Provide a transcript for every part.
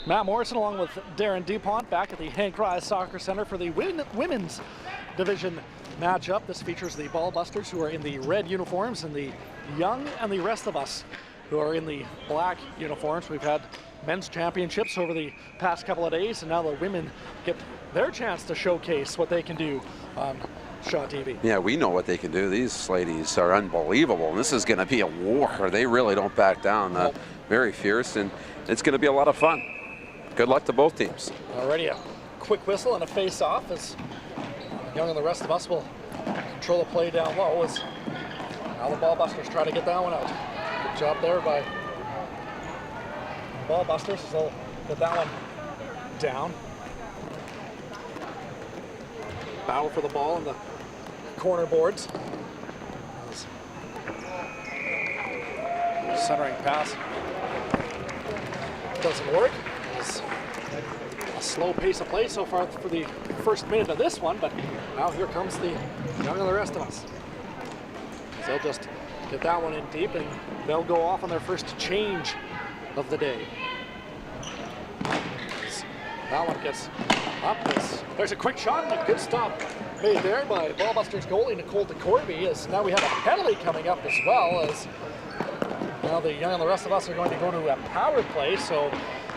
Matt Morrison along with Darren DuPont back at the Hank Rise Soccer Center for the women's division matchup. This features the Ballbusters, who are in the red uniforms, and the Young and the rest of us, who are in the black uniforms. We've had men's championships over the past couple of days, and now the women get their chance to showcase what they can do on Shaw TV. Yeah, we know what they can do. These ladies are unbelievable. This is going to be a war. They really don't back down. Very fierce, and it's going to be a lot of fun. Good luck to both teams. Already a quick whistle and a face-off as Young and the rest of us will control the play down low, as now the Ballbusters try to get that one out. Good job there by Ballbusters as they'll get that one down. Battle for the ball in the corner boards. Centering pass doesn't work. It's a slow pace of play so far for the first minute of this one, but now here comes the Young and the rest of us. So they'll just get that one in deep, and they'll go off on their first change of the day. That one gets up. There's a quick shot and a good stop made there by Ballbusters goalie Nicole DeCorby, as now we have a penalty coming up as well, as now the Young and the rest of us are going to go to a power play. So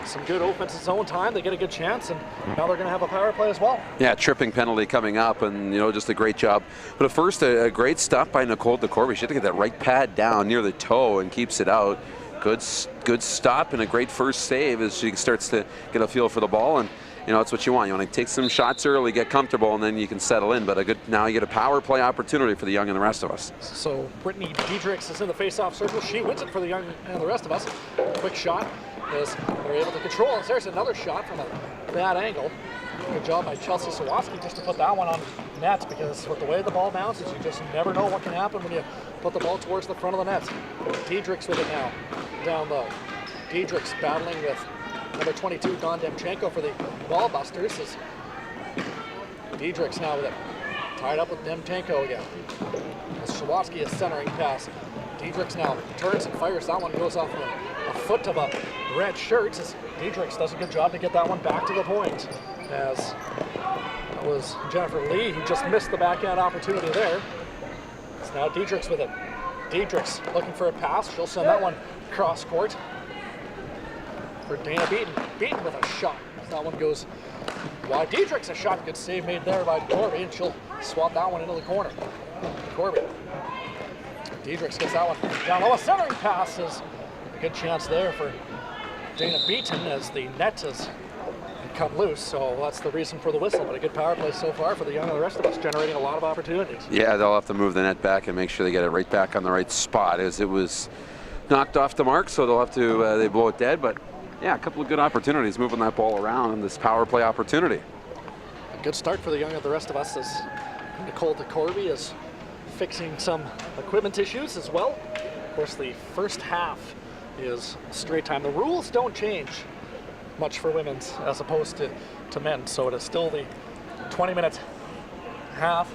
some good offensive zone time. They get a good chance, and now they're going to have a power play as well. Yeah, tripping penalty coming up, and just a great job. But at first, a great stop by Nicole DeCorby. She had to get that right pad down near the toe and keeps it out. Good stop and a great first save as she starts to get a feel for the ball, and that's what you want. You want to take some shots early, get comfortable, and then you can settle in. But now you get a power play opportunity for the Young and the rest of us. So Brittany Diedrichs is in the face-off circle. She wins it for the Young and the rest of us. Quick shot as they're able to control. And there's another shot from a bad angle. Good job by Chelsea Sawatsky just to put that one on net, because with the way the ball bounces, you just never know what can happen when you put the ball towards the front of the net. Diedrichs with it now, down low. Diedrichs battling with number 22, Don Demchenko for the Ballbusters. As Diedrichs now with it, tied up with Demchenko again. As Sawatsky is centering pass. Diedrichs now turns and fires. That one goes off a foot of a red shirt, as Diedrichs does a good job to get that one back to the point. As that was Jennifer Lee who just missed the backhand opportunity there. It's now Diedrichs with it. Diedrichs looking for a pass. She'll send that one cross court for Dana Beaton. Beaton with a shot. That one goes wide. Diedrichs a shot. Good save made there by Corby, and she'll swap that one into the corner. Corby. Diedrichs gets that one down low. A centering pass is a good chance there for Dana Beaton, as the net has come loose, so that's the reason for the whistle. But a good power play so far for the Young and the rest of us, generating a lot of opportunities. Yeah, they'll have to move the net back and make sure they get it right back on the right spot, as it was knocked off the mark, so they'll have to they blow it dead. But yeah, a couple of good opportunities moving that ball around in this power play opportunity. A good start for the Young and the rest of us, as Nicole DeCorby is fixing some equipment issues as well. Of course, the first half is straight time. The rules don't change much for women's as opposed to men, so it is still the 20-minute half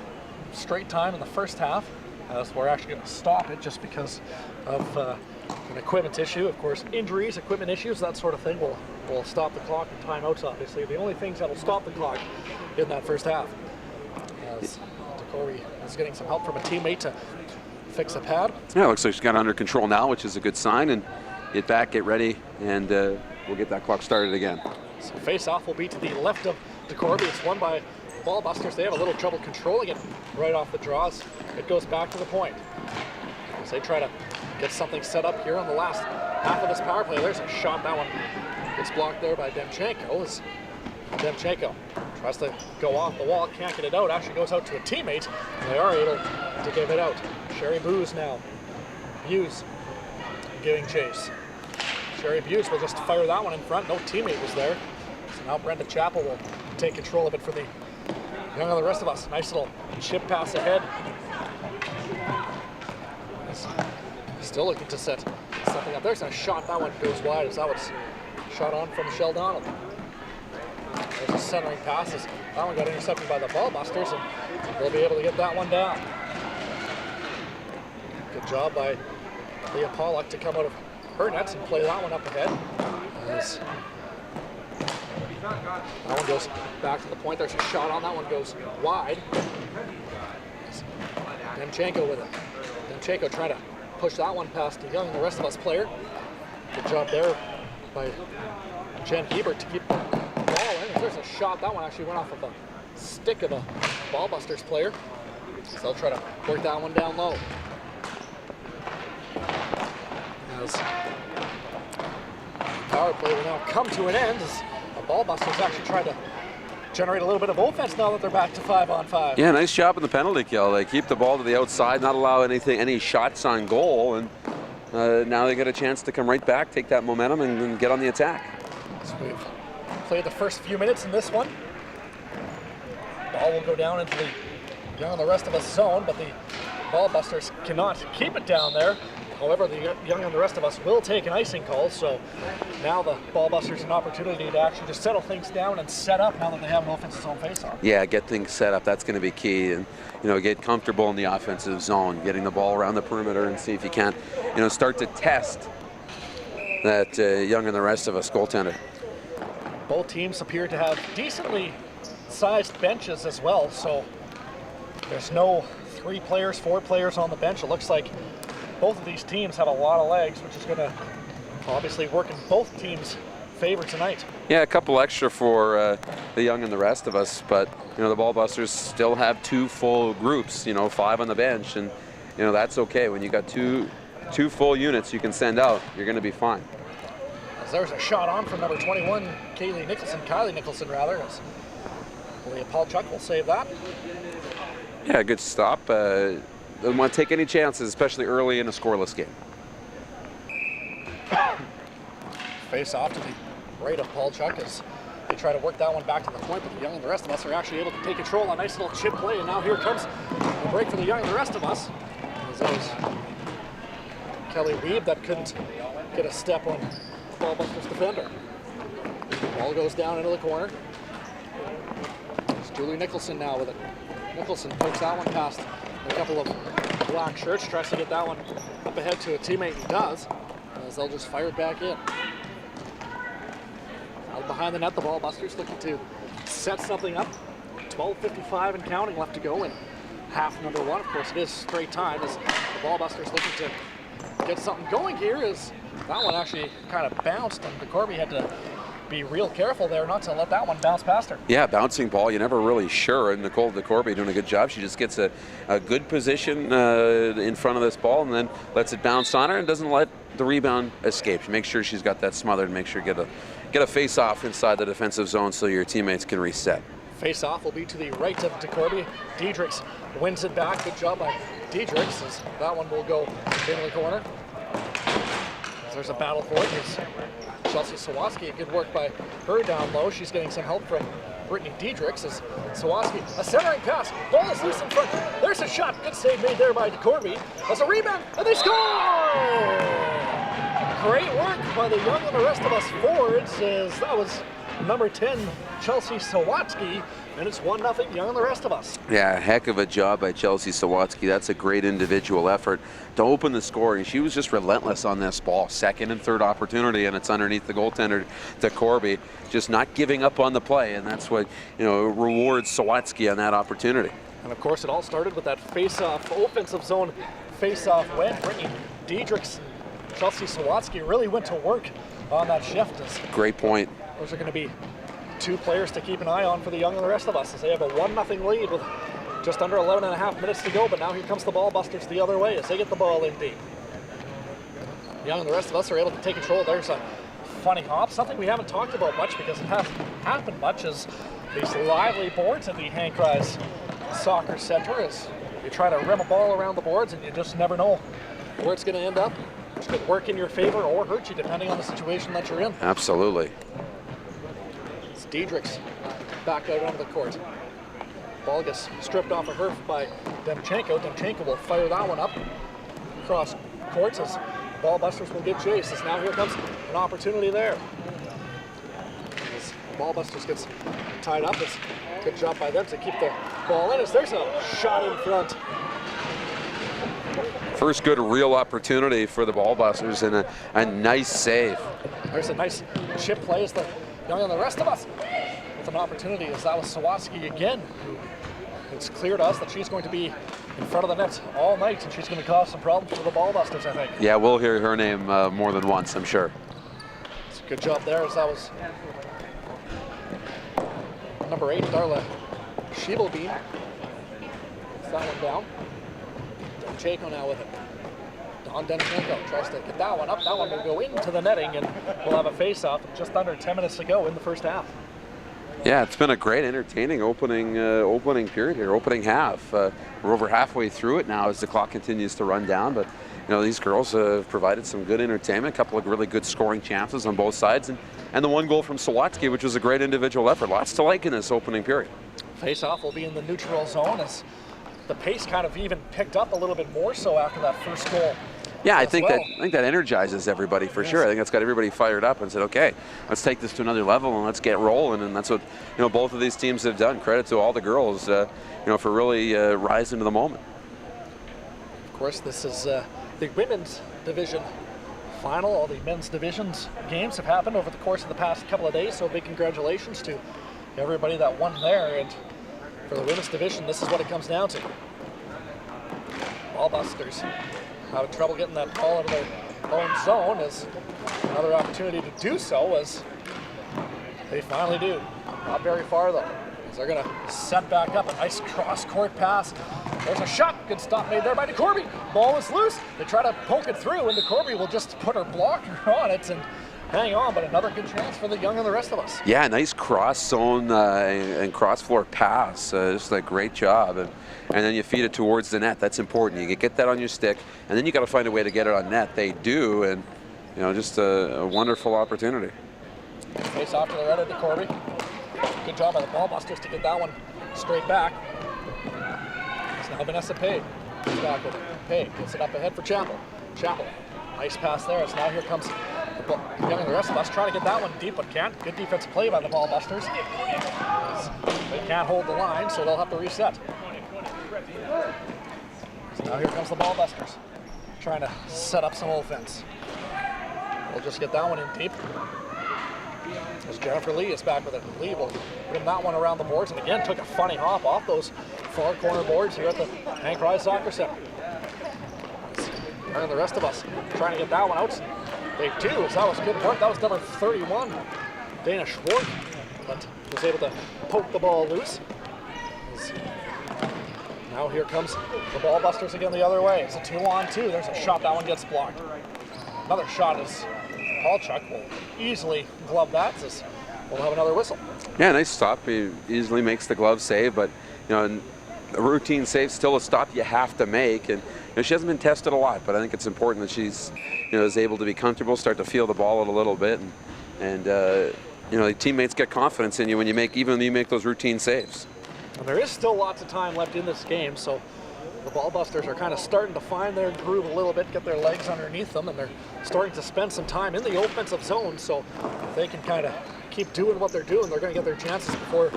straight time in the first half, as we're actually going to stop it just because of an equipment issue. Of course, injuries, equipment issues, that sort of thing will stop the clock, and timeouts obviously the only things that will stop the clock in that first half, as DeCorby is getting some help from a teammate to fix a pad. Yeah, it looks like she's got it under control now, which is a good sign. And get back, get ready, and we'll get that clock started again. So face-off will be to the left of DeCorby. It's won by Ballbusters. They have a little trouble controlling it right off the draws. It goes back to the point, as they try to get something set up here on the last half of this power play. There's a shot. That one gets blocked there by Demchenko, as Demchenko tries to go off the wall, can't get it out, actually goes out to a teammate, and they are able to give it out. Sherry Buse now. Buse giving chase. Sherry Buse will just fire that one in front. No teammate was there. So now Brenda Chappell will take control of it for the Young and the rest of us. Nice little chip pass ahead. Still looking to set something up. There's a shot. That one goes wide, as that was shot on from Michelle Donald. There's a centering pass. That one got intercepted by the Ballbusters, and they'll be able to get that one down. Good job by Leah Pollock to come out of her nets and play that one up ahead. As That one goes back to the point. There's a shot on that one, goes wide. Demchenko with it. Demchenko trying to push that one past the Young and the rest of us player. Good job there by Jen Hebert to keep the ball in. There's a shot. That one actually went off of a stick of a Ballbusters player. So they'll try to work that one down low. As power play will now come to an end as the Ballbusters actually try to generate a little bit of offense now that they're back to 5-on-5. Yeah, nice job in the penalty kill. They keep the ball to the outside, not allow any shots on goal, and now they get a chance to come right back, take that momentum, and get on the attack. So we've played the first few minutes in this one. Ball will go down into the Young and the rest of us zone, but the Ballbusters cannot keep it down there. However, the Young and the rest of us will take an icing call, so now the Ballbusters an opportunity to actually just settle things down and set up now that they have an offensive zone faceoff. Yeah, get things set up. That's going to be key, and get comfortable in the offensive zone, getting the ball around the perimeter, and see if you can't, start to test that Young and the rest of us goaltender. Both teams appear to have decently sized benches as well, so there's no 3 players, 4 players on the bench. It looks like both of these teams have a lot of legs, which is going to obviously work in both teams' favor tonight. Yeah, a couple extra for the Young and the rest of us, but the Ballbusters still have 2 full groups, 5 on the bench, and that's okay. When you got two full units you can send out, you're going to be fine. As there's a shot on from number 21, Kylie Nicholson, as Leah Paulchuk will save that. Yeah, good stop. Don't want to take any chances, especially early in a scoreless game. Face off to the right of Paulchuk as they try to work that one back to the point, but the Young and the rest of us are actually able to take control. A nice little chip play, and now here comes the break for the Young and the rest of us. As that was Kelly Weeb that couldn't get a step on the Ballbusters defender. Ball goes down into the corner. It's Julie Nicholson now with it. Nicholson pokes that one past a couple of black shirts, tries to get that one up ahead to a teammate. He does, as they'll just fire it back in. Out behind the net, the Ballbusters looking to set something up. 12:55 and counting left to go in half number 1. Of course, it is straight time as the Ballbusters looking to get something going here. As that one actually kind of bounced, and DeCorby had to be real careful there not to let that one bounce past her. Yeah, bouncing ball, you're never really sure, and Nicole DeCorby doing a good job. She just gets a good position in front of this ball and then lets it bounce on her and doesn't let the rebound escape. She makes sure she's got that smothered, make sure you get a face-off inside the defensive zone so your teammates can reset. Face-off will be to the right of DeCorby. Diedrichs wins it back. Good job by Diedrichs as that one will go into the corner. There's a battle for it. It's Chelsea Sawatsky, good work by her down low. She's getting some help from Brittany Diedrichs as Sawatsky, a centering pass, ball is loose in front. There's a shot, good save made there by DeCorby. There's a rebound, and they score! Great work by the Young and the rest of us forwards as that was number 10, Chelsea Sawatsky, and it's 1-0 Young and the rest of us. Yeah, heck of a job by Chelsea Sawatsky. That's a great individual effort to open the scoring. She was just relentless on this ball. Second and third opportunity, and it's underneath the goaltender, DeCorby, just not giving up on the play, and that's what rewards Sawatsky on that opportunity. And of course, it all started with that face-off, offensive zone face-off win. Brittany Diedrichs and Chelsea Sawatsky really went to work on that shift. Great point. Those are going to be 2 players to keep an eye on for the Young and the rest of us as they have a 1-0 lead with just under 11.5 minutes to go, but now here comes the Ballbusters the other way as they get the ball in deep. Young and the rest of us are able to take control. There's a funny hop, something we haven't talked about much because it hasn't happened much, is these lively boards at the Hank Rise Soccer Center as you try to rim a ball around the boards and you just never know where it's going to end up, which could work in your favor or hurt you depending on the situation that you're in. Absolutely. Diedrichs back out onto the court. Ball gets stripped off of her by Demchenko. Demchenko will fire that one up across courts as Ballbusters will give chase. As now here comes an opportunity there. As Ballbusters gets tied up, it's a good job by them to keep the ball in. As there's a shot in front. First good real opportunity for the Ballbusters and a nice save. There's a nice chip play as the Young and the rest of us with an opportunity, as that was Sawatsky again, who it's clear to us that she's going to be in front of the net all night, and she's going to cause some problems for the Ballbusters, I think. Yeah, we'll hear her name more than once, I'm sure. It's a good job there, as that was number 8, Darla Schiebelbein. Gets that one down. Demchenko now with it. Don Demchenko tries to get that one up. That one will go into the netting, and we'll have a face-off just under 10 minutes to go in the first half. Yeah, it's been a great, entertaining opening period here, opening half. We're over halfway through it now as the clock continues to run down, but these girls have provided some good entertainment, a couple of really good scoring chances on both sides, and the one goal from Sawatsky, which was a great individual effort. Lots to like in this opening period. Face-off will be in the neutral zone, as the pace kind of even picked up a little bit more so after that first goal. Yeah, I think that energizes everybody for sure. I think that's got everybody fired up and said, okay, let's take this to another level and let's get rolling. And that's what both of these teams have done. Credit to all the girls, for really rising to the moment. Of course, this is the women's division final. All the men's divisions games have happened over the course of the past couple of days. So big congratulations to everybody that won there. And for the women's division, this is what it comes down to. Ballbusters having trouble getting that ball into their own zone, is another opportunity to do so, as they finally do. Not very far though, as they're going to set back up. A nice cross-court pass. There's a shot. Good stop made there by DeCorby. Ball is loose. They try to poke it through, and DeCorby will just put her blocker on it and hang on, but another good chance for the Young and the rest of us. Yeah, nice cross-zone and cross-floor pass. Just a great job. And then you feed it towards the net. That's important. You get that on your stick, and then you got to find a way to get it on net. They do, and just a wonderful opportunity. Face off to the right of DeCorby. Good job by the Ballbusters to get that one straight back. It's now Vanessa Pay. Back with it. Pay gets it up ahead for Chappell. Chappell, nice pass there. So now here comes the Young and the rest of us trying to get that one deep, but can't. Good defensive play by the Ballbusters. They can't hold the line, so they'll have to reset. So now here comes the Ballbusters, trying to set up some offense. We'll just get that one in deep. As Jennifer Lee is back with it. Lee will bring that one around the boards, and again took a funny hop off those far corner boards here at the Hank Rise Soccer Center. And the rest of us trying to get that one out. They do, as that was good work. That was number 31, Dana Schwartz, but was able to poke the ball loose. Now here comes the Ballbusters again the other way. It's a 2-on-2. There's a shot. That one gets blocked. Another shot is Paulchuk will easily glove that. As we'll have another whistle. Yeah, nice stop. He easily makes the glove save, but a routine save, still a stop you have to make. And she hasn't been tested a lot, but I think it's important that she's is able to be comfortable, start to feel the ball a little bit, and the teammates get confidence in you when you make those routine saves. And there is still lots of time left in this game, so the Ballbusters are kind of starting to find their groove a little bit, get their legs underneath them, and they're starting to spend some time in the offensive zone. So if they can kind of keep doing what they're doing, they're going to get their chances before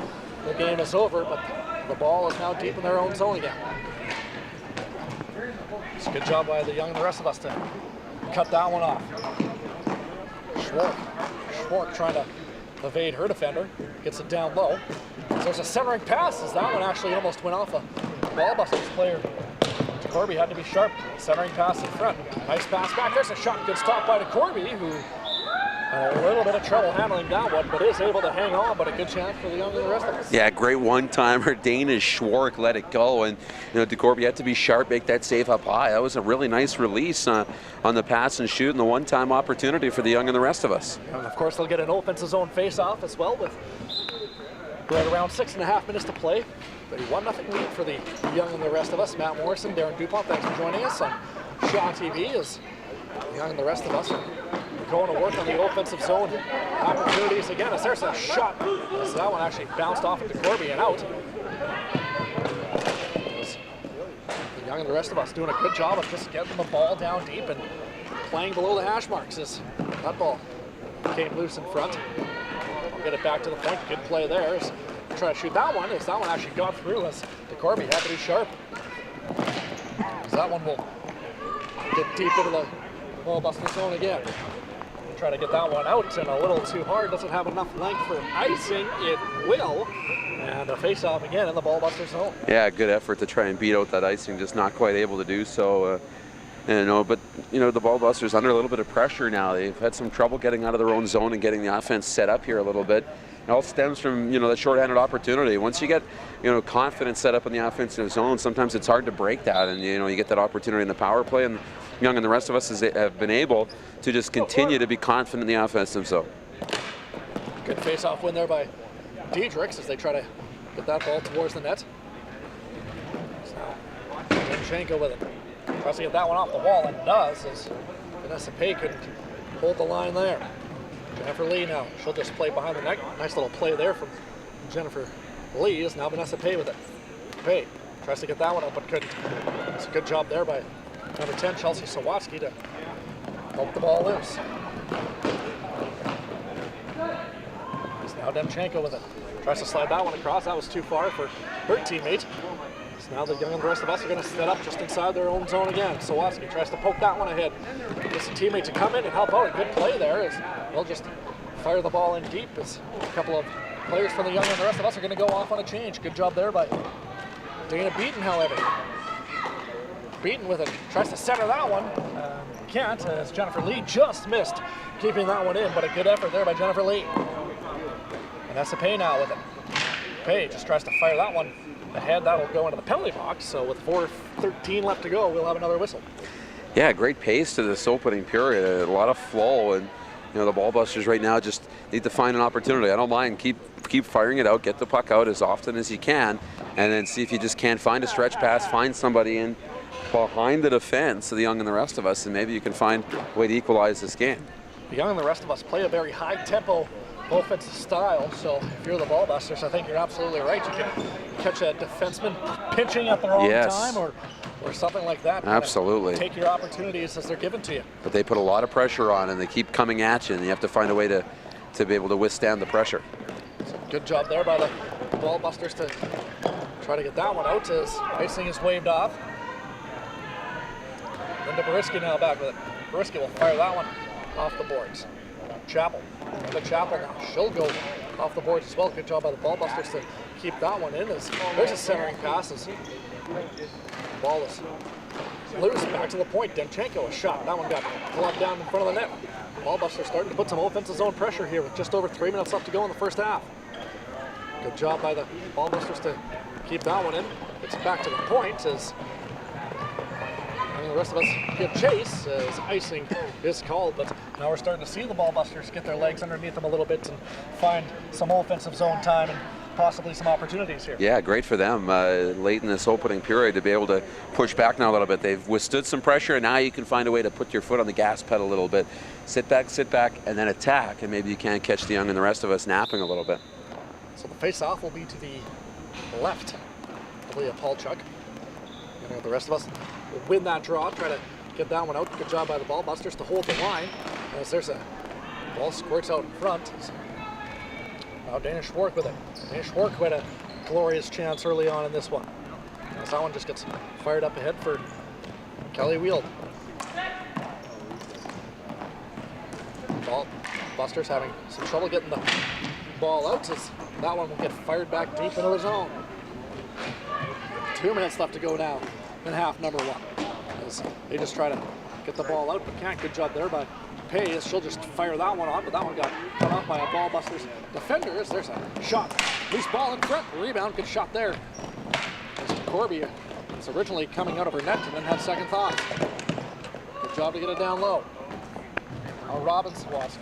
the game is over. But the ball is now deep in their own zone again. It's a good job by the Young and the rest of us to cut that one off. Schwartz trying to evade her defender, gets it down low. There's a centering pass, as that one actually almost went off a Ballbusters player. DeCorby had to be sharp. Centering pass in front. Nice pass back. There's a shot. Good stop by DeCorby, who had a little bit of trouble handling that one, but is able to hang on. But a good chance for the Young and the rest of us. Yeah, great one-timer. Dana Schwartz let it go, and DeCorby had to be sharp, make that save up high. That was a really nice release on the pass and shoot, and the one-time opportunity for the Young and the rest of us. And of course, they'll get an offensive zone face-off as well, with right around 6.5 minutes to play. 1-0 lead for the Young and the rest of us. Matt Morrison, Darren Dupont, thanks for joining us on Shaw TV, as the Young and the rest of us are going to work on the offensive zone opportunities again. As there's a shot, as that one actually bounced off of DeCorby and out. As the Young and the rest of us doing a good job of just getting the ball down deep and playing below the hash marks, as that ball came loose in front. I'll get it back to the point. Good play there. Try to shoot that one, as that one actually got through, as DeCorby had to be sharp. As that one will get deep into the Ballbuster zone again. try to get that one out, and a little too hard. Doesn't have enough length for icing. It will. And a face-off again in the ball-buster zone. Yeah, good effort to try and beat out that icing, just not quite able to do so. But the ball-busters under a little bit of pressure now. They've had some trouble getting out of their own zone and getting the offense set up here a little bit. It all stems from that shorthanded opportunity. Once you get confidence set up in the offensive zone, sometimes it's hard to break that, and you get that opportunity in the power play. And Young and the rest of us have been able to just continue to be confident in the offensive zone. Good face-off win there by Diedrichs as they try to get that ball towards the net. So Demchenko with it. Tries to get that one off the wall, and does, as Vanessa Pay couldn't hold the line there. Jennifer Lee now, she'll just play behind the net. Nice little play there from Jennifer Lee, is now Vanessa Pay with it. Pay tries to get that one up, but couldn't. It's a good job there by number 10, Chelsea Sawatsky, to help the ball loose. It's now Demchenko with it. Tries to slide that one across. That was too far for her teammate. So now the Young and the rest of us are going to set up just inside their own zone again. Sawatsky tries to poke that one ahead. Gets a teammate to come in and help out. A good play there as they'll just fire the ball in deep as a couple of players from the Young and the rest of us are going to go off on a change. Good job there by Dana Beaton, however. Beaton with it. Tries to center that one. Can't, as Jennifer Lee just missed keeping that one in, but a good effort there by Jennifer Lee. Vanessa Pay now with it. Pay just tries to fire that one ahead. That'll go into the penalty box. So with 4:13 left to go, we'll have another whistle. Yeah, great pace to this opening period. A lot of flow, and the ball-busters right now just need to find an opportunity. I don't mind. Keep firing it out. Get the puck out as often as you can, and then see if you just can't find a stretch pass. Find somebody in behind the defense of the Young and the rest of us, and maybe you can find a way to equalize this game. The Young and the rest of us play a very high-tempo offensive style, so if you're the ball-busters, I think you're absolutely right. You can catch a defenseman pinching at the wrong time or something like that. Absolutely. Take your opportunities as they're given to you. But they put a lot of pressure on, and they keep coming at you, and you have to find a way to be able to withstand the pressure. So good job there by the ball-busters to try to get that one out as icing is waved off. Linda Boriski now back with it. Boriski will fire that one off the boards. Chappell. The Chappell now. She'll go off the boards as well. Good job by the ball-busters to keep that one in. There's a centering pass. The ball is loose. Back to the point. Demchenko, a shot. That one got clubbed down in front of the net. Ball-busters starting to put some offensive zone pressure here with just over 3 minutes left to go in the first half. Good job by the ball-busters to keep that one in. It's back to the point as the rest of us give chase as icing is called, but now we're starting to see the ball-busters get their legs underneath them a little bit and find some offensive zone time and possibly some opportunities here. Yeah, great for them late in this opening period to be able to push back now a little bit. They've withstood some pressure, and now you can find a way to put your foot on the gas pedal a little bit. Sit back, and then attack, and maybe you can catch the Young and the rest of us napping a little bit. So the face-off will be to the left of Leah Paulchuk. The rest of us will win that draw, try to get that one out. Good job by the ball-busters to hold the line as there's a ball squirts out in front. Now Dana Schwark with it. Dana Schwark had a glorious chance early on in this one. As that one just gets fired up ahead for Kelly Wield. Ball-busters having some trouble getting the ball out as that one will get fired back deep into the zone. 2 minutes left to go now in half number one. As they just try to get the ball out, but can't. Good job there by Pay. She'll just fire that one on, but that one got cut off by a ball-busters defender. There's a shot. Loose ball in front. Rebound. Good shot there. As Corby was originally coming out of her net and then had second thought. Good job to get it down low. Now Robinson was.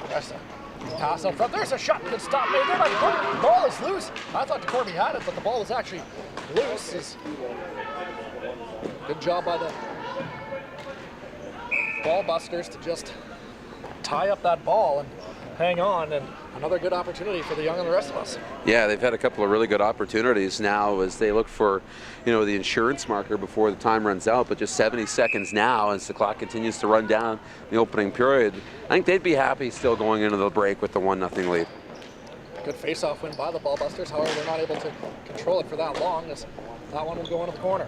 That's a pass out front. There's a shot. Good stop made there by Corby. Ball is loose. I thought Corby had it, but the ball was actually loose. Good job by the ball-busters to just tie up that ball and hang on, and another good opportunity for the Young and the rest of us. Yeah, they've had a couple of really good opportunities now as they look for, the insurance marker before the time runs out, but just 70 seconds now as the clock continues to run down the opening period. I think they'd be happy still going into the break with the 1-0 lead. Good face-off win by the ball-busters. However, they're not able to control it for that long as that one will go into the corner.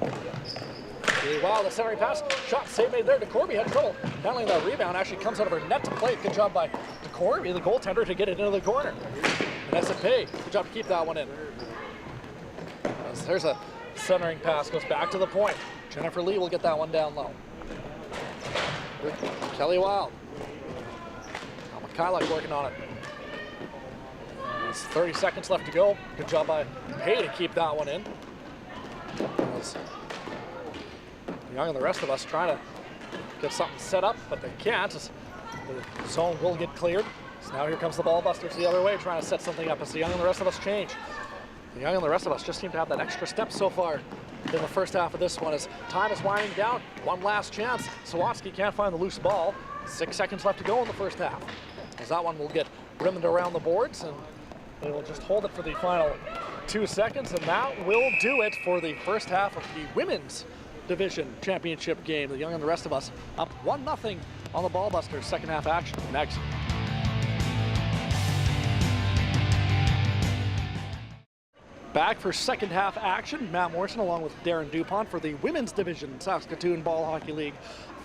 Really wild, the centering pass. Shot save made there. DeCorby had trouble handling that rebound. Actually comes out of her net to play. Good job by DeCorby, the goaltender, to get it into the corner. Vanessa Pay, good job to keep that one in. As there's a centering pass, goes back to the point. Jennifer Lee will get that one down low. Kelly Wild. Kyla working on it. There's 30 seconds left to go. Good job by Pay to keep that one in. Young and the rest of us trying to get something set up, but they can't. The zone will get cleared. So now here comes the ball busters the other way, trying to set something up as the Young and the rest of us change. The Young and the rest of us just seem to have that extra step so far in the first half of this one as time is winding down. One last chance. Sawatsky can't find the loose ball. 6 seconds left to go in the first half. As that one will get rimmed around the boards, and they will just hold it for the final 2 seconds, and that will do it for the first half of the women's division championship game. The Young and the rest of us up 1-0 on the Ballbusters. Second half action next. Back for second half action. Matt Morrison along with Darren Dupont for the women's division Saskatoon Ball Hockey League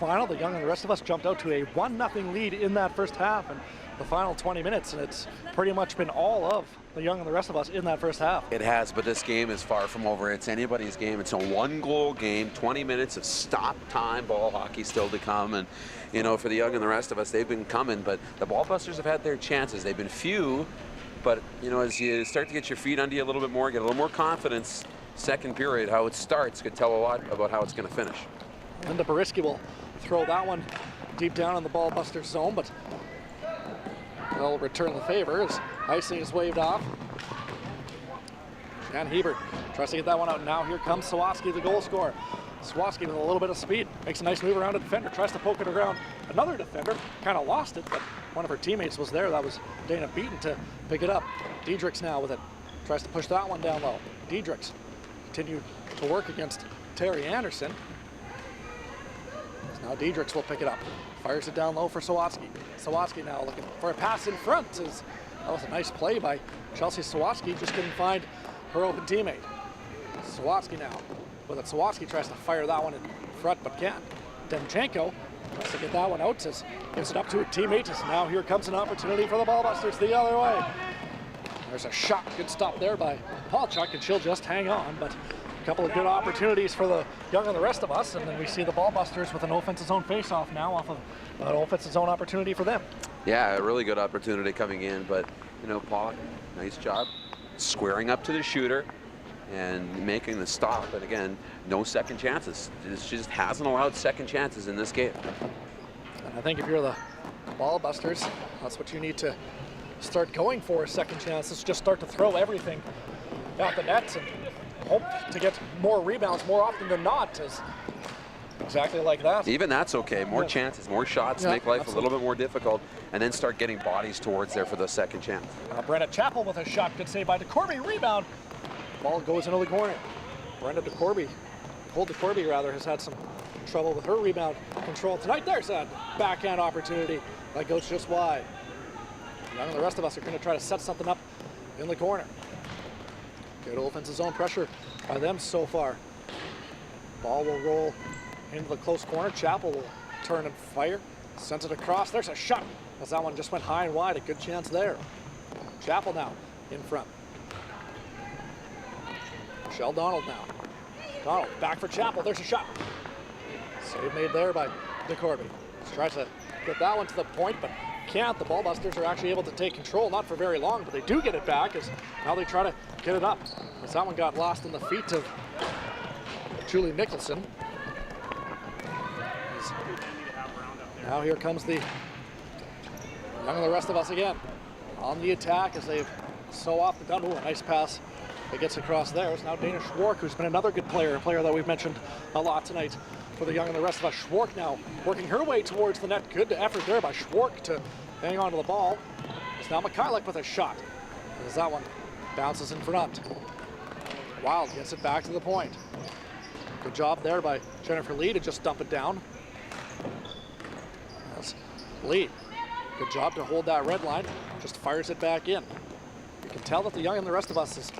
final. The Young and the rest of us jumped out to a 1-0 lead in that first half and the final 20 minutes, and it's pretty much been all of the Young and the rest of us in that first half. It has, but this game is far from over. It's anybody's game. It's a one-goal game, 20 minutes of stop time ball hockey still to come. And, you know, for the Young and the rest of us, they've been coming, but the Ballbusters have had their chances. They've been few, but, you know, as you start to get your feet under you a little bit more, get a little more confidence, second period, how it starts could tell a lot about how it's going to finish. Linda Boriski will throw that one deep down in the Ballbusters zone, but they'll return the favor as icing is waved off. Jan Hebert tries to get that one out. Now here comes Sawatsky, the goal scorer. Sawatsky with a little bit of speed, makes a nice move around a defender, tries to poke it around another defender, kind of lost it, but one of her teammates was there. That was Dana Beaton to pick it up. Diedrichs now with it, tries to push that one down low. Diedrichs continue to work against Terry Anderson. Now Diedrichs will pick it up, fires it down low for Sawatsky. Sawatsky now looking for a pass in front. That was a nice play by Chelsea Sawatsky, just couldn't find her open teammate. Sawatsky now with it. Sawatsky tries to fire that one in front but can't. Demchenko tries to get that one out, gives it up to a teammate. Now here comes an opportunity for the Ballbusters the other way. There's a shot, good stop there by Paulchuk, and she'll just hang on, but a couple of good opportunities for the Young and the rest of us, and then we see the Ballbusters with an offensive zone face-off now off of an offensive zone opportunity for them. Yeah, a really good opportunity coming in, but, you know, Paul, nice job squaring up to the shooter and making the stop. And again, no second chances. She just hasn't allowed second chances in this game. And I think if you're the Ballbusters, that's what you need to start going for, second chances. Just start to throw everything at the nets and hope to get more rebounds more often than not. Exactly like that. Even that's okay. More chances, more shots, make life a little bit more difficult, and then start getting bodies towards there for the second chance. Brenna Chappell with a shot. Good save by DeCorby. Rebound. Ball goes into the corner. Cole DeCorby rather, has had some trouble with her rebound control tonight. There's a backhand opportunity that goes just wide. Young and the rest of us are going to try to set something up in the corner. Good offensive zone pressure by them so far. Ball will roll into the close corner. Chappell will turn and fire. Sends it across. There's a shot as that one just went high and wide. A good chance there. Chappell now in front. Michelle Donald now. Donald back for Chappell. There's a shot. Save made there by DeCorby. Tries to get that one to the point, but can't. The Ballbusters are actually able to take control, not for very long, but they do get it back as now they try to get it up. As that one got lost in the feet of Julie Mickelson. Now here comes the Young and the rest of us again on the attack as they've so often done. Ooh, a nice pass that gets across there. It's now Dana Schwark, who's been another good player, a player that we've mentioned a lot tonight for the Young and the rest of us. Schwark now working her way towards the net. Good effort there by Schwark to hang on to the ball. It's now Mikhailuk with a shot as that one bounces in front. Wild gets it back to the point. Good job there by Jennifer Lee to just dump it down. That's Lee. Good job to hold that red line. Just fires it back in. You can tell that the Young and the rest of us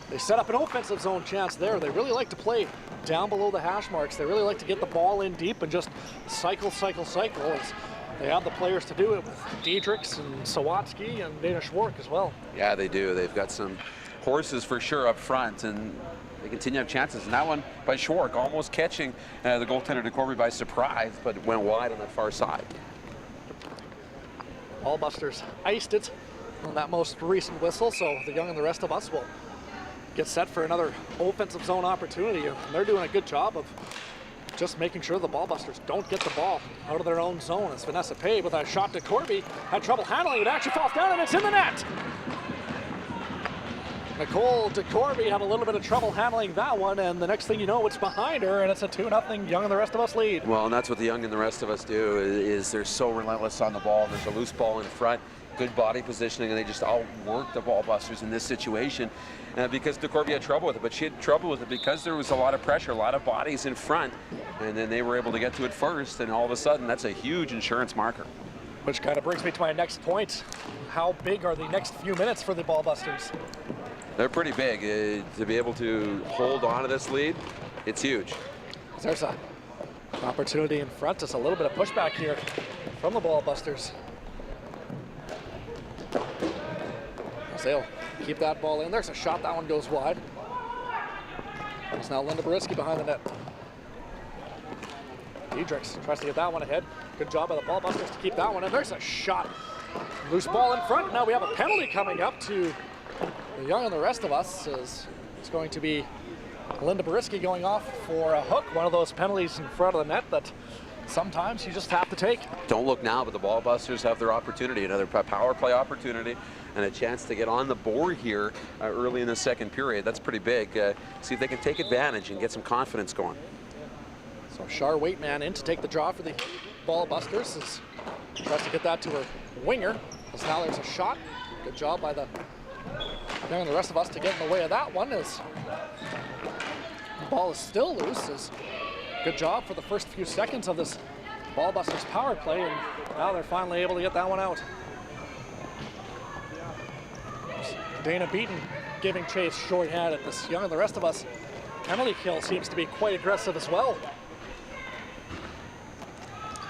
they set up an offensive zone chance there. They really like to play down below the hash marks. They really like to get the ball in deep and just cycle. As they have the players to do it with Diedrichs and Sawatsky and Dana Schwark as well. Yeah, they do. They've got some horses for sure up front, and they continue to have chances. And that one by Schwark, almost catching the goaltender DeCorby by surprise, but it went wide on that far side. Ballbusters iced it on that most recent whistle, so the Young and the rest of us will get set for another offensive zone opportunity. And they're doing a good job of just making sure the Ballbusters don't get the ball out of their own zone. As Vanessa Pay with a shot to Corby, had trouble handling it, actually falls down and it's in the net. Nicole DeCorby had a little bit of trouble handling that one, and the next thing you know, it's behind her, and it's a 2-0 Young and the rest of us lead. Well, and that's what the Young and the rest of us do, is they're so relentless on the ball. There's a loose ball in front, good body positioning, and they just outwork the Ballbusters in this situation because DeCorby had trouble with it, but she had trouble with it because there was a lot of pressure, a lot of bodies in front, and then they were able to get to it first, and all of a sudden, that's a huge insurance marker. Which kind of brings me to my next point. How big are the next few minutes for the Ballbusters? They're pretty big. To be able to hold on to this lead, it's huge. There's an opportunity in front. Just a little bit of pushback here from the Ballbusters. They'll keep that ball in. There's a shot. That one goes wide. There's now Linda Boriski behind the net. Diedrichs tries to get that one ahead. Good job by the Ballbusters to keep that one in. There's a shot. Loose ball in front. Now we have a penalty coming up to the Young and the rest of us. It's going to be Linda Boriski going off for a hook. One of those penalties in front of the net that sometimes you just have to take. Don't look now, but the Ballbusters have their opportunity, another power play opportunity, and a chance to get on the board here early in the second period. That's pretty big. See if they can take advantage and get some confidence going. So Shar Waitman in to take the draw for the Ballbusters. Tries to get that to her winger. As now there's a shot. Good job by the Young and the rest of us to get in the way of that one. As the ball is still loose. Good job for the first few seconds of this Ballbusters power play, and now they're finally able to get that one out. Dana Beaton giving chase short-handed. This Young and the rest of us penalty kill seems to be quite aggressive as well.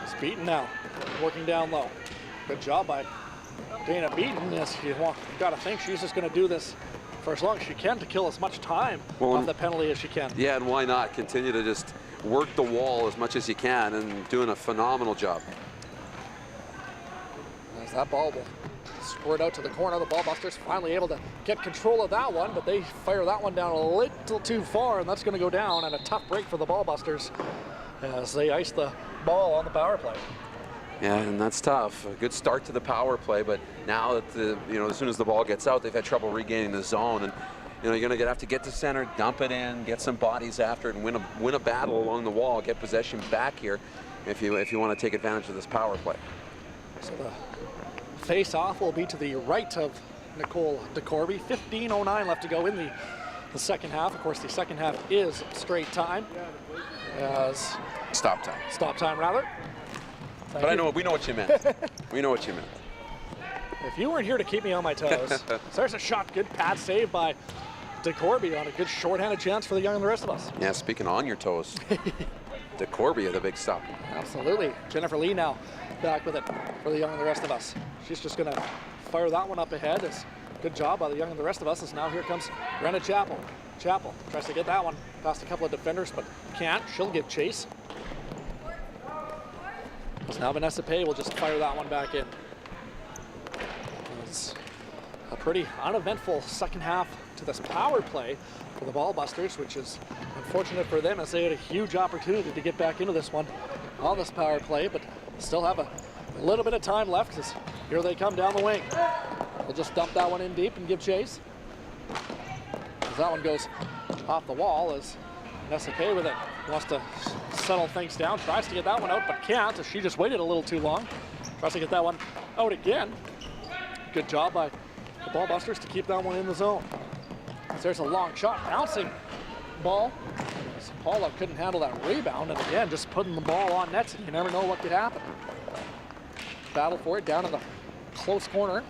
It's Beaton now working down low. Good job by Dana Beaton. Yes, you've got to think she's just going to do this for as long as she can to kill as much time on the penalty as she can. Yeah, and why not continue to just work the wall as much as you can, and doing a phenomenal job. As that ball will squirt out to the corner, the Ballbusters finally able to get control of that one, but they fire that one down a little too far, and that's going to go down, and a tough break for the Ballbusters as they ice the ball on the power play. Yeah, and that's tough. A good start to the power play, but now that as soon as the ball gets out, they've had trouble regaining the zone, and you're going to have to get to center, dump it in, get some bodies after it, and win a battle along the wall, get possession back here if you want to take advantage of this power play. So the face-off will be to the right of Nicole DeCorby. 15:09 left to go in the second half. Of course, the second half is straight time. As Stop time. Stop time, rather. But we know what you meant. We know what you meant. If you weren't here to keep me on my toes. So there's a shot. Good pad save by DeCorby on a good shorthanded chance for the Young and the rest of us. Yeah, speaking on your toes. DeCorby with a big stop. Absolutely. Jennifer Lee now back with it for the Young and the rest of us. She's just going to fire that one up ahead. It's good job by the Young and the rest of us. As now here comes Brenna Chappell. Chappell tries to get that one past a couple of defenders, but can't. She'll give chase. As now Vanessa Pay will just fire that one back in. It's a pretty uneventful second half to this power play for the Ballbusters, which is unfortunate for them as they had a huge opportunity to get back into this one on this power play, but still have a little bit of time left as here they come down the wing. They'll just dump that one in deep and give chase. As that one goes off the wall as Vanessa Pay with it wants to settle things down, tries to get that one out, but can't as she just waited a little too long. Tries to get that one out again. Good job by the Ballbusters to keep that one in the zone. As there's a long shot, bouncing ball. As Paula couldn't handle that rebound, and again, just putting the ball on net, and you never know what could happen. Battle for it down in the close corner.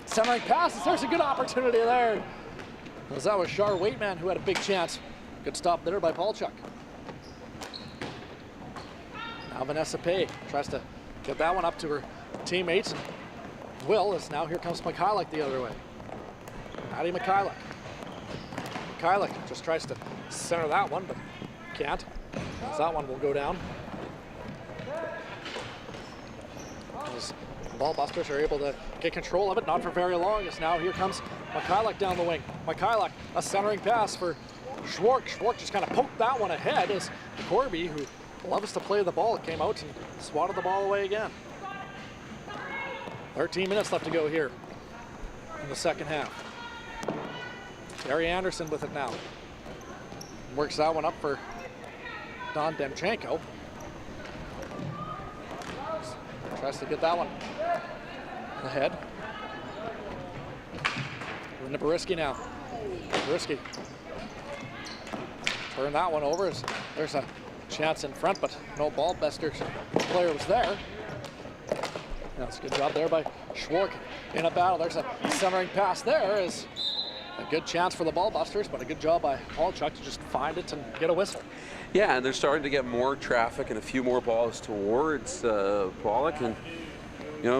Centering passes, there's a good opportunity there. As that was Shar Waitman who had a big chance. Good stop there by Paulchuk. Now Vanessa Pay tries to get that one up to her teammates. And Will is now, here comes Mikhailuk the other way. Maddie Mikhailuk. Mikhailuk just tries to center that one, but can't. As that one will go down. As the ball busters are able to get control of it, not for very long, as now here comes Mikhailuk down the wing. Mikhailuk, a centering pass for Schwark. Schwark just kind of poked that one ahead as Corby, who loves to play the ball, came out and swatted the ball away again. 13 minutes left to go here in the second half. Gary Anderson with it now. Works that one up for Don Demchenko. Tries to get that one ahead. Linda Boriski now. Boriski. Turn that one over. There's a chance in front, but no ball busters. Player was there. That's a good job there by Schwark in a battle. There's a centering pass there. Is a good chance for the ball busters, but a good job by Paulchuk to just find it and get a whistle. Yeah, and they're starting to get more traffic and a few more balls towards Pollock, and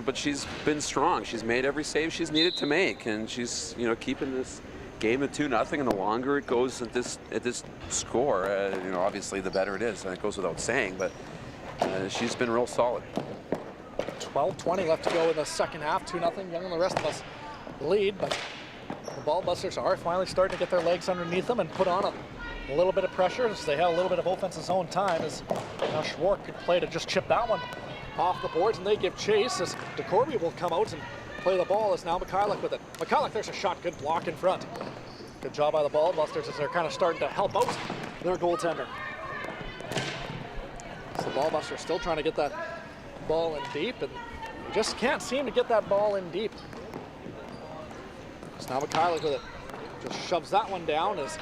but she's been strong. She's made every save she's needed to make, and she's keeping this game at 2-0. And the longer it goes at this score, obviously the better it is, and it goes without saying. But she's been real solid. 12:20 left to go in the second half. 2-0. Young and the rest of us lead, but the ball busters are finally starting to get their legs underneath them and put on a little bit of pressure as they have a little bit of offensive zone time. As now Schwark could play to just chip that one off the boards, and they give chase as DeCorby will come out and play the ball. As now Mikhailuk with it. Mikhailuk, there's a shot. Good block in front. Good job by the ball busters as they're kind of starting to help out their goaltender. So the ball busters still trying to get that ball in deep, and just can't seem to get that ball in deep. So now Mikhailuk with it. Just shoves that one down as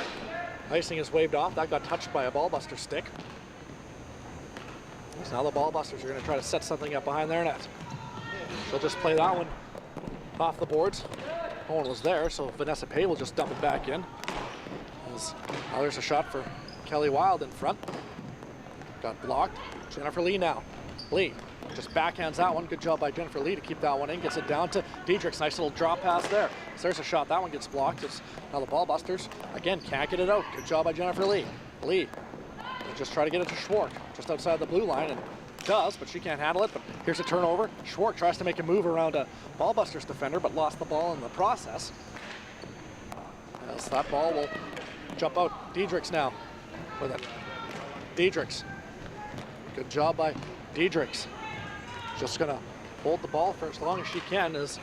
icing is waved off. That got touched by a ball buster stick. So now the ball busters are going to try to set something up behind their net. She'll just play that one off the boards. No one was there, so Vanessa Pay will just dump it back in. Now there's a shot for Kelly Wild in front. Got blocked. Jennifer Lee now. Lee just backhands that one. Good job by Jennifer Lee to keep that one in. Gets it down to Diedrichs. Nice little drop pass there. So there's a shot. That one gets blocked. Now the ball busters, again, can't get it out. Good job by Jennifer Lee. Lee just try to get it to Schwark just outside the blue line, and does, but she can't handle it. But here's a turnover. Schwark tries to make a move around a ball busters defender, but lost the ball in the process. As that ball will jump out. Diedrichs now with it. Diedrichs. Good job by Diedrichs. Just gonna hold the ball for as long as she can, as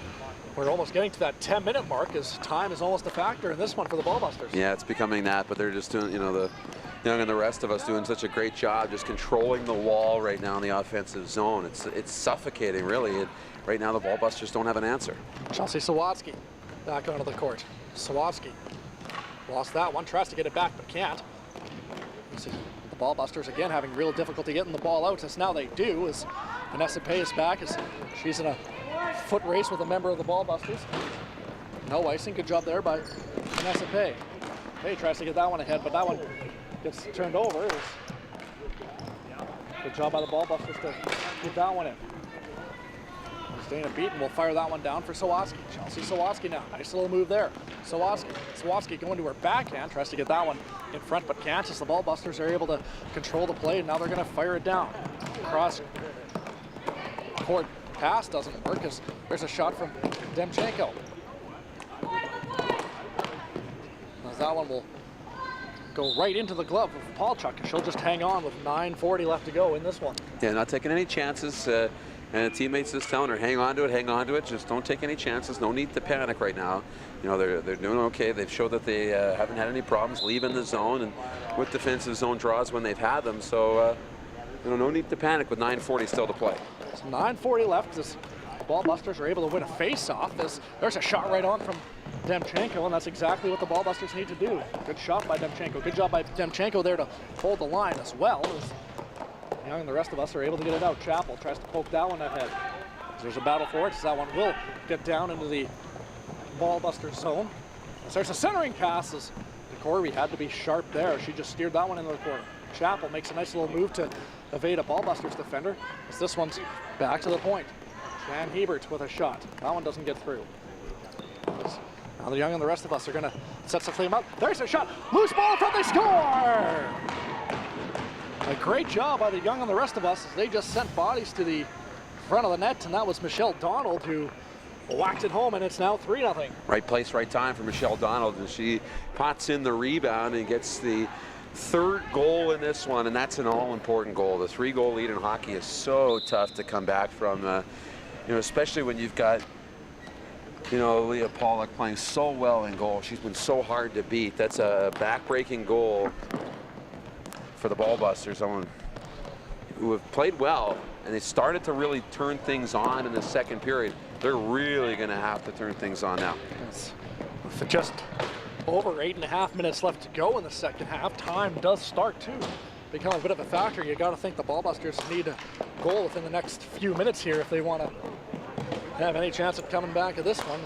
we're almost getting to that 10-minute mark, as time is almost a factor in this one for the ball busters. Yeah, it's becoming that, but they're just doing, the Young and the rest of us doing such a great job just controlling the wall right now in the offensive zone. It's suffocating, really. Right now the ball busters don't have an answer. Chelsea Sawatsky back onto the court. Sawatsky lost that one, tries to get it back but can't. You see the ball busters again having real difficulty getting the ball out, as now they do, as Vanessa Pay is back, as she's in a foot race with a member of the ball busters. No icing. Good job there by Vanessa Pay. Pay tries to get that one ahead, but that one gets turned over. Good job by the ball busters to get that one in. Dana Beaton will fire that one down for Sawatsky. Chelsea Sawatsky now. Nice little move there. Sawatsky going to her backhand. Tries to get that one in front, but can't, as the ball busters are able to control the play, and now they're going to fire it down. Cross court pass doesn't work, as there's a shot from Demchenko. As that one will go right into the glove of Paulchuk, and she'll just hang on with 9:40 left to go in this one. Yeah, not taking any chances. And the teammates just telling her, hang on to it, just don't take any chances. No need to panic right now. They're doing okay. They've showed that they haven't had any problems leaving the zone and with defensive zone draws when they've had them. So, no need to panic with 9:40 still to play. So 9:40 left as the ball busters are able to win a face-off. There's a shot right on from Demchenko, and that's exactly what the ball busters need to do. Good shot by Demchenko. Good job by Demchenko there to hold the line as well, as Young and the rest of us are able to get it out. Chappell tries to poke that one ahead. There's a battle for it, as that one will get down into the ball buster zone. As there's a centering pass, as Corby had to be sharp there. She just steered that one into the corner. Chappell makes a nice little move to evade a Ballbusters defender. As this one's back to the point. Van Hebert with a shot. That one doesn't get through. Now the Young and the rest of us are going to set the flame up. There's a shot. Loose ball in front. They score! A great job by the Young and the rest of us as they just sent bodies to the front of the net, and that was Michelle Donald who whacked it home, and it's now 3-0. Right place, right time for Michelle Donald, and she pots in the rebound and gets the third goal in this one, and that's an all-important goal. The 3-goal lead in hockey is so tough to come back from, especially when you've got, Leah Pollock playing so well in goal. She's been so hard to beat. That's a back-breaking goal for the Ballbusters, someone who have played well, and they started to really turn things on in the second period. They're really going to have to turn things on now. Yes. With just over 8.5 minutes left to go in the second half, time does start to become a bit of a factor. You got to think the Ballbusters need a goal within the next few minutes here if they want to have any chance of coming back at this one.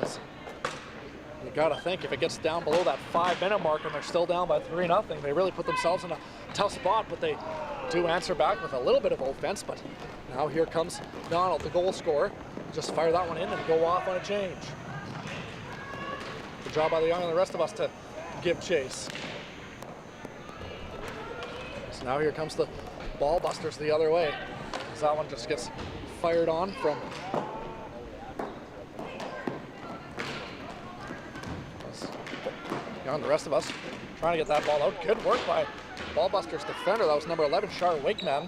You got to think if it gets down below that 5-minute mark and they're still down by 3-0, they really put themselves in a tough spot, but they do answer back with a little bit of offense. But now here comes Donald, the goal scorer. Just fire that one in and go off on a change. Good job by the Young and the rest of us to give chase. So now here comes the Ballbusters the other way. As that one just gets fired on from Young and the rest of us trying to get that ball out. Good work by Ballbusters defender. That was number 11, Char Wakeman.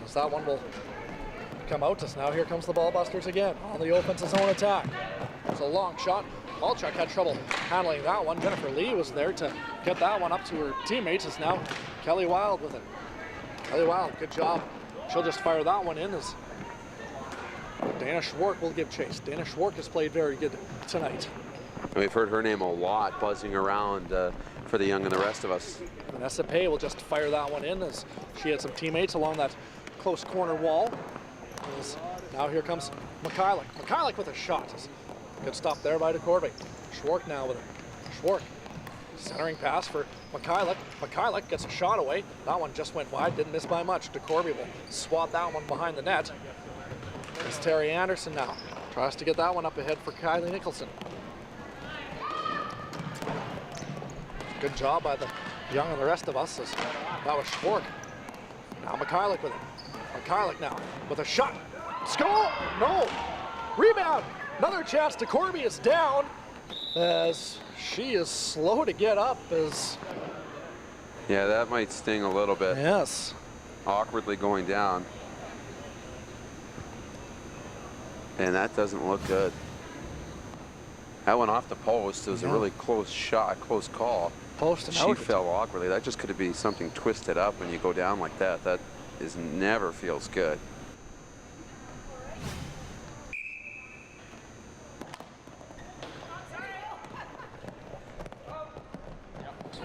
As that one will come out as now here comes the Ballbusters again on the offensive zone attack. It's a long shot. Malchuk had trouble handling that one. Jennifer Lee was there to get that one up to her teammates. It's now Kelly Wild with it. Kelly Wild, good job. She'll just fire that one in as Dana Schwark will give chase. Dana Schwark has played very good tonight. And we've heard her name a lot buzzing around for the Young and the rest of us. Vanessa Pay will just fire that one in as she had some teammates along that close corner wall. Now here comes Mikhailuk. Mikhailuk with a shot. Good stop there by DeCorby. Schwark now with it. Schwark centering pass for Mikhailuk. Mikhailuk gets a shot away. That one just went wide, didn't miss by much. DeCorby will swat that one behind the net. It's Terry Anderson now. Tries to get that one up ahead for Kylie Nicholson. Good job by the Young and the rest of us. That was Schwark. Now Mikhailuk with it. Mikhailuk now with a shot. Score! No! Rebound! Another chance. DeCorby is down as she is slow to get up as... Yeah, that might sting a little bit. Yes. Awkwardly going down. And that doesn't look good. That went off the post. It was a really close shot, close call. Post and she out. fell awkwardly. That just could be something twisted up when you go down like that. That never feels good.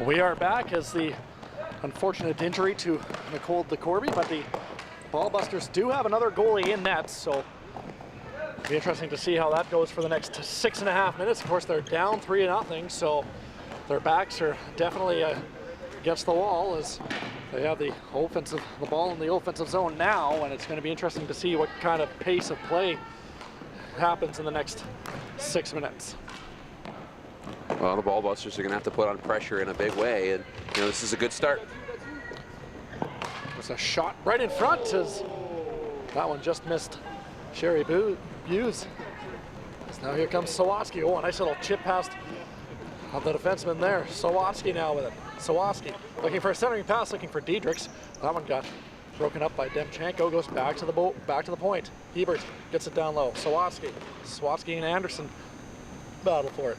We are back as the unfortunate injury to Nicole DeCorby, but the Ballbusters do have another goalie in net, so it'll be interesting to see how that goes for the next 6.5 minutes. Of course, they're down 3-0, so their backs are definitely against the wall as they have the ball in the offensive zone now, and it's going to be interesting to see what kind of pace of play happens in the next 6 minutes. Well, the Ballbusters are going to have to put on pressure in a big way, and this is a good start. There's a shot right in front as that one just missed Sherry Buse. Now here comes Sawatsky. Oh, a nice little chip past of the defenseman there. Sawatsky now with it. Sawatsky looking for a centering pass, looking for Diedrichs. That one got broken up by Demchenko. Goes back to the point. Hebert gets it down low. Sawatsky and Anderson battle for it.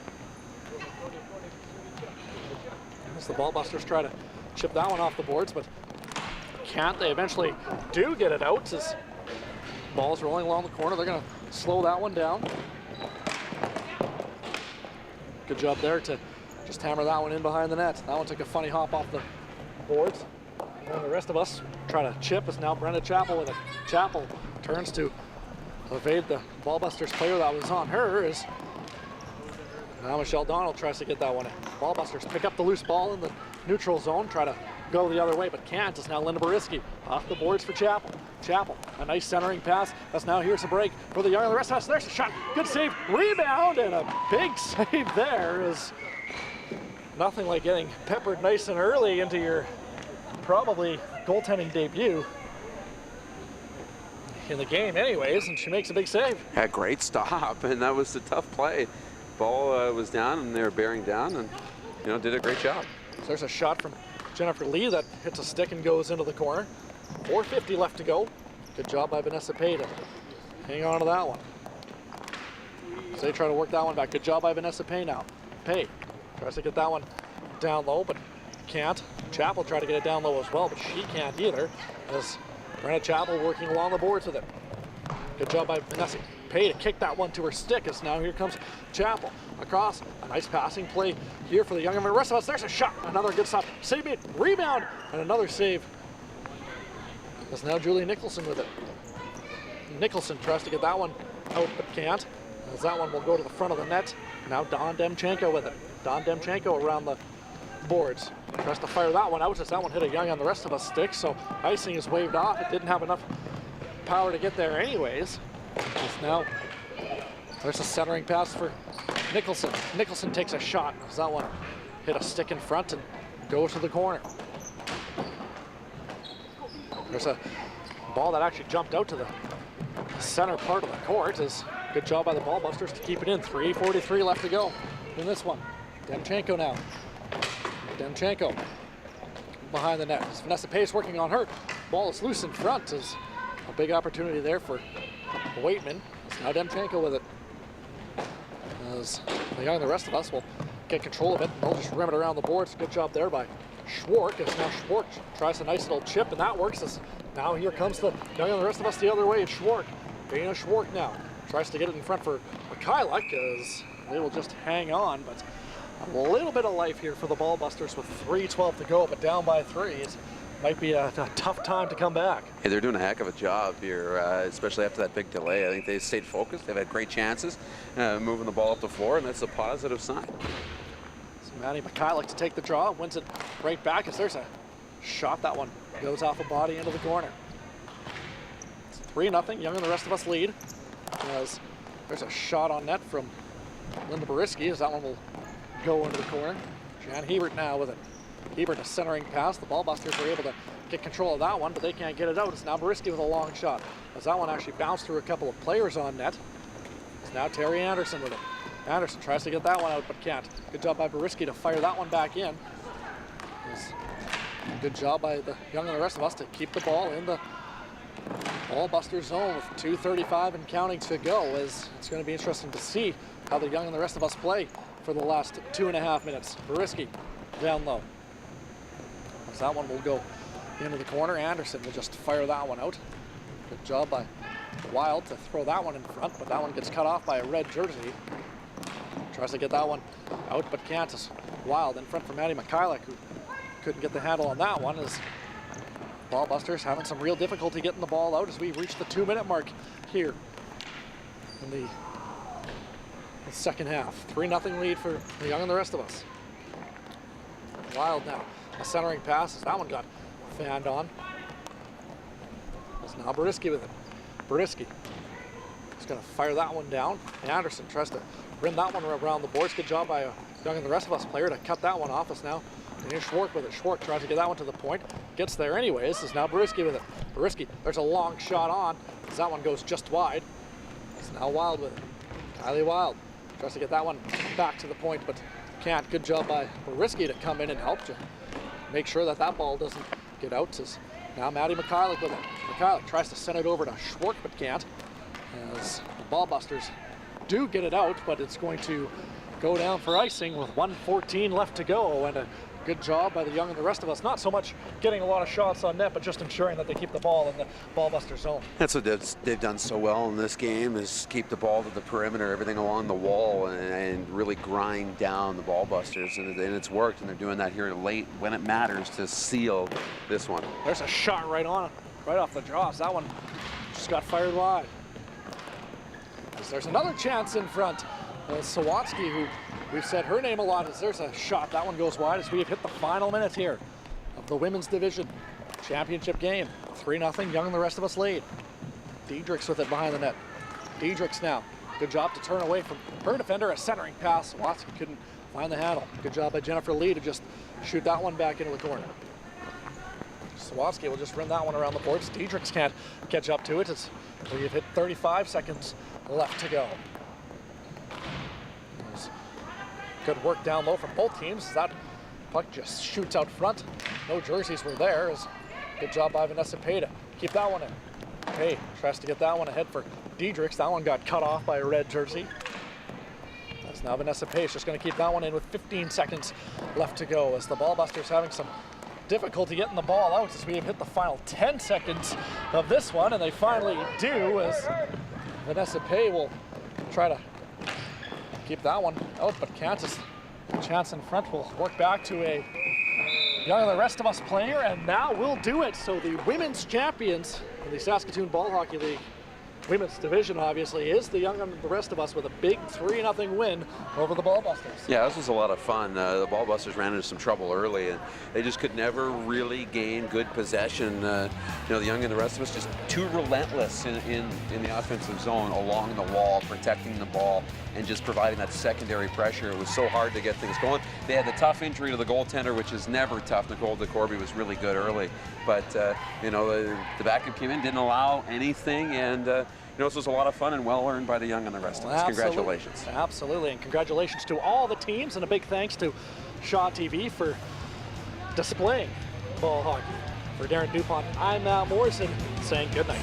As the Ballbusters try to chip that one off the boards, but can't. They eventually do get it out as ball's rolling along the corner. They're going to slow that one down. Good job there to just hammer that one in behind the net. That one took a funny hop off the boards. And the rest of us try to chip is now Brenda Chappell with it. Chappell turns to evade the Ballbusters player that was on her as now Michelle Donald tries to get that one in. Ballbusters pick up the loose ball in the neutral zone, try to go the other way, but can't. It's now Linda Boriski off the boards for Chappell. Chappell, a nice centering pass. That's now here's a break for the young and the rest of us. There's a shot. Good save. Rebound and a big save there. Is nothing like getting peppered nice and early into your probably goaltending debut in the game anyways, and she makes a big save. Yeah, great stop, and that was a tough play. Ball was down, and they were bearing down, and did a great job. So there's a shot from Jennifer Lee that hits a stick and goes into the corner. 4:50 left to go. Good job by Vanessa Pay to hang on to that one. So they try to work that one back. Good job by Vanessa Pay now. Pay tries to get that one down low, but can't. Chappell tried to get it down low as well, but she can't either, as Brenna Chappell working along the boards with it. Good job by Vanessa Pay to kick that one to her stick, as now here comes Chappell across. A nice passing play here for the young and the rest of us. There's a shot, another good stop. Save it, rebound, and another save. That's now Julie Nicholson with it. Nicholson tries to get that one out, but can't, as that one will go to the front of the net. Now Don Demchenko with it. Don Demchenko around the boards. Tries to fire that one out, as that one hit a young on the rest of us stick, so icing is waved off. It didn't have enough power to get there anyways. It's now, there's a centering pass for Nicholson. Nicholson takes a shot, as that one hit a stick in front and goes to the corner. There's a ball that actually jumped out to the center part of the court. Is good job by the ball busters to keep it in. 3:43 left to go in this one. Demchenko now. Demchenko behind the net. Vanessa Pace working on her. Ball is loose in front. Is a big opportunity there for Waitman. It's now Demchenko with it. As the young and the rest of us will get control of it. They'll just rim it around the boards. Good job there by Schwark. As now Schwark tries a nice little chip, and that works. As now here comes the young and the rest of us the other way. It's Schwark. Dana Schwark now tries to get it in front for Mikhailuk, as they will just hang on, but a little bit of life here for the ball busters with 3:12 to go, but down by 3. It might be a tough time to come back. Hey, they're doing a heck of a job here, especially after that big delay. I think they stayed focused. They've had great chances moving the ball up the floor, and that's a positive sign. So Maddie Mikhailuk to take the draw, wins it right back, as there's a shot. That one goes off a body into the corner. It's 3-0. Young and the rest of us lead, as there's a shot on net from Linda Boriski, as that one will go into the corner. Jan Hebert now with it. Hebert a centering pass. The ball busters were able to get control of that one, but they can't get it out. It's now Boriski with a long shot, as that one actually bounced through a couple of players on net. It's now Terry Anderson with it. Anderson tries to get that one out, but can't. Good job by Boriski to fire that one back in. Good job by the young and the rest of us to keep the ball in the ball buster zone with 2:35 and counting to go. As it's going to be interesting to see how the young and the rest of us play for the last 2.5 minutes. Boriski down low. As that one will go into the corner. Anderson will just fire that one out. Good job by Wild to throw that one in front, but that one gets cut off by a red jersey. Tries to get that one out, but can't. As Wild in front for Maddie Mikhailuk, who couldn't get the handle on that one, as ball busters having some real difficulty getting the ball out as we reach the 2-minute mark here in the second half. 3-0 lead for the young and the rest of us. Wild now, a centering pass, as that one got fanned on. It's now Boriski with it. Boriski is going to fire that one down. Anderson tries to rim that one around the boards. Good job by a young and the rest of us player to cut that one off. It's now here's Schwark with it. Schwark tries to get that one to the point. Gets there anyways. Is now Boriski with it. Boriski, there's a long shot on, as that one goes just wide. It's now Wild with it. Kylie Wild tries to get that one back to the point, but can't. Good job by Boriski to come in and help to make sure that that ball doesn't get out. As now Maddie Mikhailuk with it. Mikhailuk tries to send it over to Schwark, but can't. As the ball busters do get it out, but it's going to go down for icing with 1:14 left to go, and a good job by the young and the rest of us. Not so much getting a lot of shots on net, but just ensuring that they keep the ball in the ball buster zone. That's what they've done so well in this game, is keep the ball to the perimeter, everything along the wall, and really grind down the ball busters, and it's worked, and they're doing that here late when it matters to seal this one. There's a shot right off the draw. So that one just got fired wide. There's another chance in front. Sawatsky, who we've said her name a lot, as there's a shot. That one goes wide as we have hit the final minute here of the women's division championship game. 3-0, Young and the rest of us lead. Diedrichs with it behind the net. Diedrichs now. Good job to turn away from her defender. A centering pass. Sawatsky couldn't find the handle. Good job by Jennifer Lee to just shoot that one back into the corner. Sawatsky will just run that one around the boards. Diedrichs can't catch up to it. We've hit 35 seconds left to go. Good work down low from both teams. That puck just shoots out front. No jerseys were there. Good job by Vanessa Pay to keep that one in. Pay tries to get that one ahead for Diedrichs. That one got cut off by a red jersey. That's now Vanessa Pay just going to keep that one in with 15 seconds left to go as the Ballbusters having some difficulty getting the ball out as we have hit the final 10 seconds of this one, and they finally do as Vanessa Pay will try to keep that one out, but Kansas chance in front will work back to a Young and the rest of us player, and now we'll do it. So the women's champions in the Saskatoon Ball Hockey League women's division, obviously, is the Young and the rest of us with a big 3-0 win over the Ballbusters. Yeah, this was a lot of fun. The Ballbusters ran into some trouble early, and they just could never really gain good possession. The Young and the rest of us just too relentless in the offensive zone, along the wall, protecting the ball, and just providing that secondary pressure. It was so hard to get things going. They had the tough injury to the goaltender, which is never tough. Nicole DeCorby was really good early, but the backup came in, didn't allow anything, and this was a lot of fun and well earned by the Young and the rest of us. Absolutely. Congratulations. Absolutely, and congratulations to all the teams, and a big thanks to Shaw TV for displaying ball hockey. For Darren DuPont, I'm Matt Morrison saying good night.